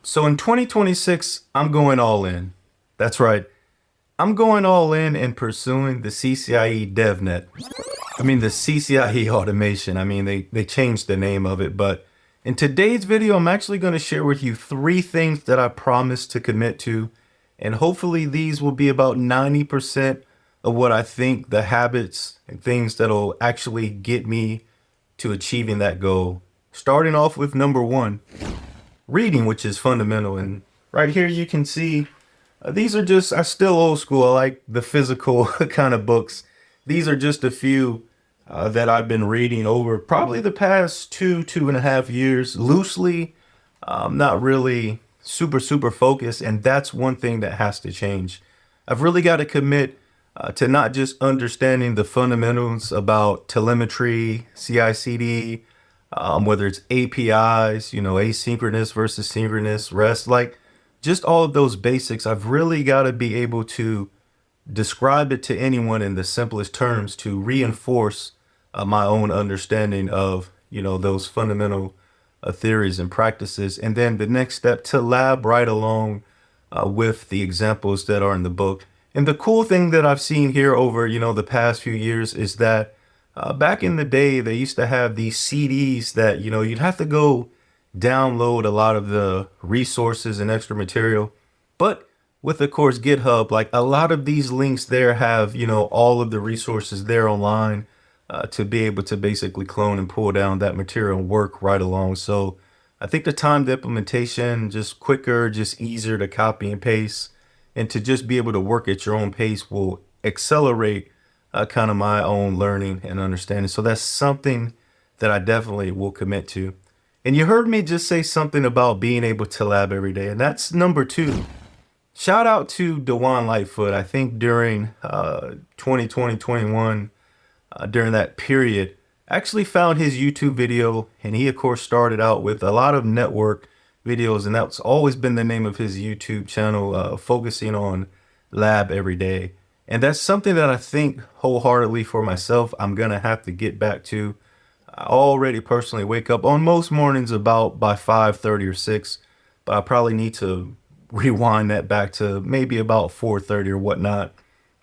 So in 2026, I'm going all in. That's right. I'm going all in and pursuing the CCIE DevNet. The CCIE Automation. They changed the name of it. But in today's video, I'm actually going to share with you three things that I promised to commit to. And hopefully these will be about 90% of what I think the habits and things that'll actually get me to achieving that goal. Starting off with number one, reading, which is fundamental. And right here you can see these are just, I still old school. I like the physical kind of books. These are just a few that I've been reading over probably the past 2.5 years, loosely, not really super focused. And that's one thing that has to change. I've really got to commit to not just understanding the fundamentals about telemetry, CI/CD, whether it's APIs, asynchronous versus synchronous, REST, like just all of those basics. I've really got to be able to describe it to anyone in the simplest terms to reinforce my own understanding of, those fundamental theories and practices. And then the next step, to lab right along with the examples that are in the book. And the cool thing that I've seen here over, the past few years is that back in the day, they used to have these CDs that, you'd have to go download a lot of the resources and extra material. But with, of course, GitHub, like a lot of these links there have, all of the resources there online to be able to basically clone and pull down that material and work right along. So I think the time to implementation, just quicker, just easier to copy and paste, and to just be able to work at your own pace will accelerate kind of my own learning and understanding. So that's something that I definitely will commit to. And you heard me just say something about being able to lab every day. And that's number two. Shout out to Dewan Lightfoot. I think during 2020, 21, during that period, actually found his YouTube video. And he, of course, started out with a lot of network videos. And that's always been the name of his YouTube channel, focusing on lab every day. And that's something that I think wholeheartedly for myself, I'm going to have to get back to. I already personally wake up on most mornings about by 5:30 or 6, but I probably need to rewind that back to maybe about 4:30 or whatnot,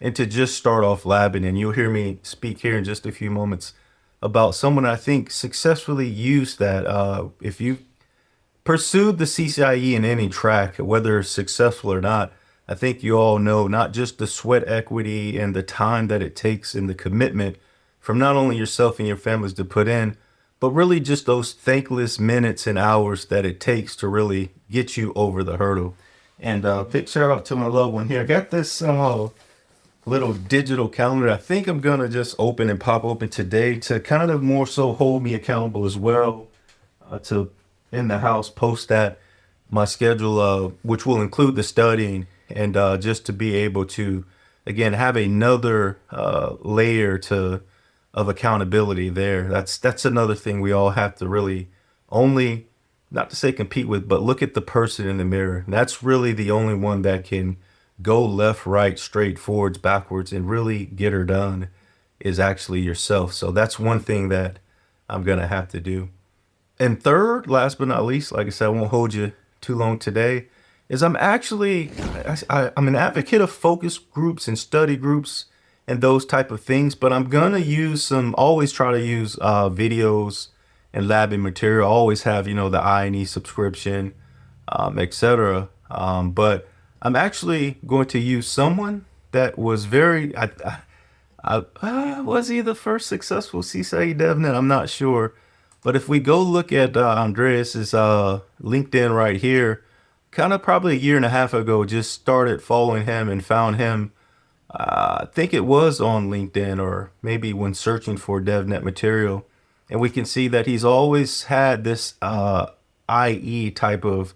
and to just start off labbing. And you'll hear me speak here in just a few moments about someone I think successfully used that. If you pursued the CCIE in any track, whether successful or not, I think you all know not just the sweat equity and the time that it takes and the commitment from not only yourself and your families to put in, but really just those thankless minutes and hours that it takes to really get you over the hurdle. And big shout out to my loved one here. I got this little digital calendar. I think I'm gonna just open and pop open today to kind of more so hold me accountable as well, to in the house post that my schedule, which will include the studying, and just to be able to again have another layer to of accountability there. That's another thing we all have to really only, not to say compete with, but look at the person in the mirror. That's really the only one that can go left, right, straight, forwards, backwards, and really get her done is actually yourself. So that's one thing that I'm gonna have to do. And third, last but not least, like I said, I won't hold you too long today, is I'm actually, I'm an advocate of focus groups and study groups and those type of things, but I'm gonna always try to use videos and labbing material. I always have, the I&E subscription, etc. But I'm actually going to use someone that was was he the first successful CCIE DevNet? I'm not sure. But if we go look at Andreas's LinkedIn right here, kind of probably a year and a half ago, just started following him and found him. I think it was on LinkedIn or maybe when searching for DevNet material. And we can see that he's always had this IE type of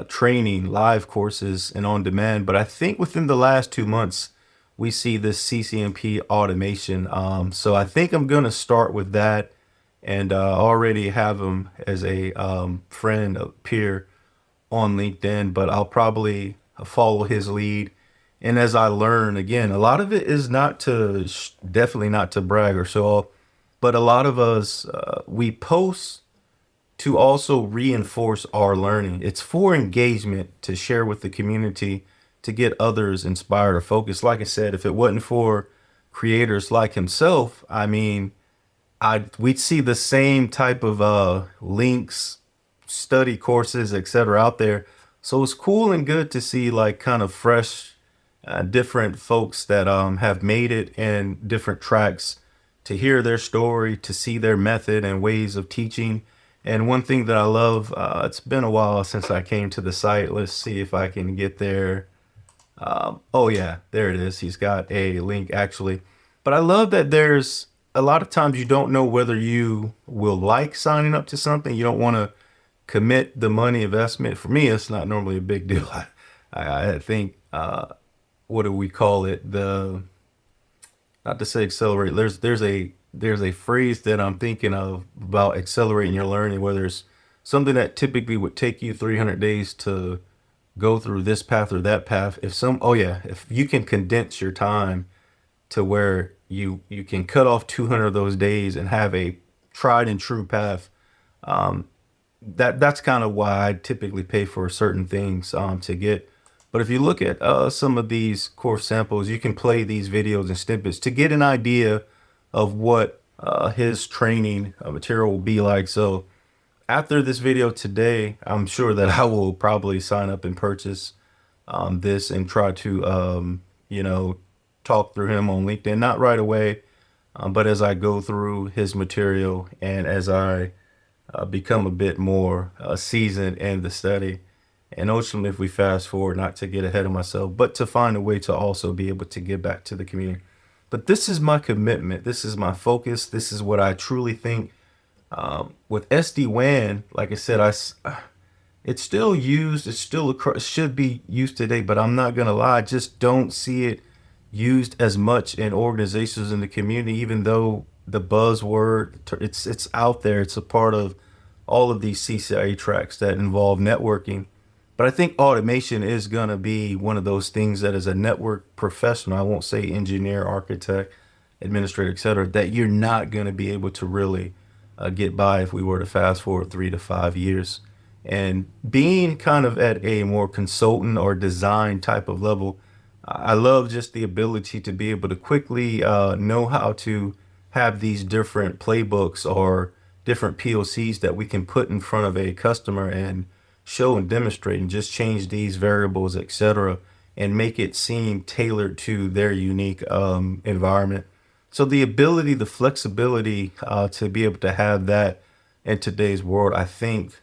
training, live courses and on demand. But I think within the last 2 months, we see this CCNP automation. So I think I'm going to start with that, and already have him as a friend, a peer on LinkedIn, but I'll probably follow his lead. And as I learn, again, a lot of it is definitely not to brag or show off, but a lot of us, we post to also reinforce our learning. It's for engagement, to share with the community, to get others inspired or focused. Like I said, if it wasn't for creators like himself, I mean, we'd see the same type of links, study courses, etc. out there. So it's cool and good to see like kind of fresh, different folks that have made it in different tracks, to hear their story, to see their method and ways of teaching. And one thing that I love, it's been a while since I came to the site. Let's see if I can get there. Oh yeah, there it is. He's got a link actually. But I love that there's a lot of times you don't know whether you will like signing up to something. You don't want to commit the money investment. For me, it's not normally a big deal. I think, what do we call it? Not to say accelerate. There's a phrase that I'm thinking of about accelerating your learning, whether it's something that typically would take you 300 days to go through this path or that path. If you can condense your time to where you can cut off 200 of those days and have a tried and true path, that's kind of why I typically pay for certain things to get. But if you look at some of these course samples, you can play these videos and snippets to get an idea of what his training material will be like. So after this video today, I'm sure that I will probably sign up and purchase this and try to, talk through him on LinkedIn. Not right away, but as I go through his material and as I become a bit more seasoned in the study. And ultimately, if we fast forward, not to get ahead of myself, but to find a way to also be able to give back to the community. But this is my commitment. This is my focus. This is what I truly think. With SD-WAN, like I said, it's still used. It should be used today, but I'm not going to lie. I just don't see it used as much in organizations in the community, even though the buzzword, it's out there. It's a part of all of these CCIE tracks that involve networking. But I think automation is going to be one of those things that as a network professional, I won't say engineer, architect, administrator, etc., that you're not going to be able to really get by if we were to fast forward 3 to 5 years. And being kind of at a more consultant or design type of level, I love just the ability to be able to quickly know how to have these different playbooks or different POCs that we can put in front of a customer and show and demonstrate and just change these variables, etc., and make it seem tailored to their unique environment. So the ability, the flexibility to be able to have that in today's world, I think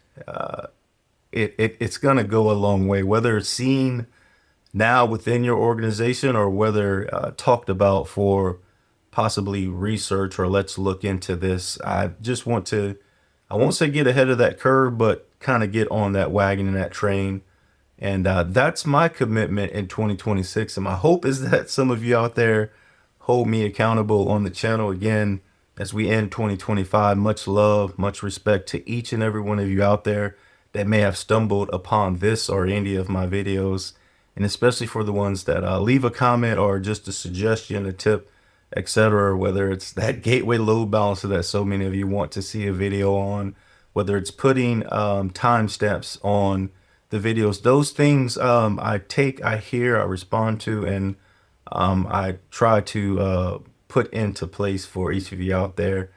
it's going to go a long way, whether it's seen now within your organization or whether talked about for possibly research or let's look into this. I just want to, I won't say get ahead of that curve, but kind of get on that wagon and that train. And that's my commitment in 2026. And my hope is that some of you out there hold me accountable on the channel again as we end 2025. Much love, much respect to each and every one of you out there that may have stumbled upon this or any of my videos. And especially for the ones that leave a comment or just a suggestion, a tip, etc., whether it's that gateway load balancer that so many of you want to see a video on, whether it's putting timestamps on the videos. Those things I hear, I respond to, and I try to put into place for each of you out there.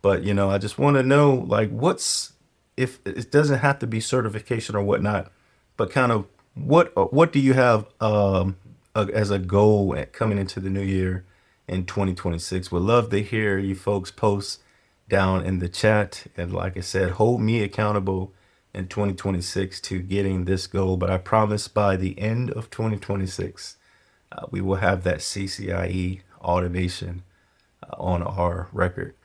But, I just want to know, like, if it doesn't have to be certification or whatnot, but kind of what do you have as a goal coming into the new year in 2026? Would love to hear you folks post down in the chat. And like I said, hold me accountable in 2026 to getting this goal. But I promise by the end of 2026, we will have that CCIE automation on our record.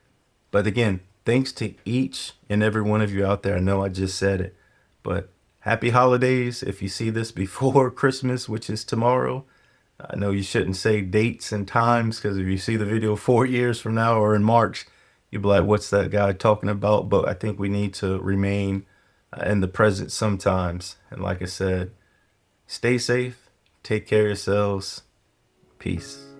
But again, thanks to each and every one of you out there. I know I just said it, but happy holidays. If you see this before Christmas, which is tomorrow, I know you shouldn't say dates and times, because if you see the video 4 years from now or in March, you'll be like, what's that guy talking about? But I think we need to remain in the present sometimes. And like I said, stay safe, take care of yourselves. Peace.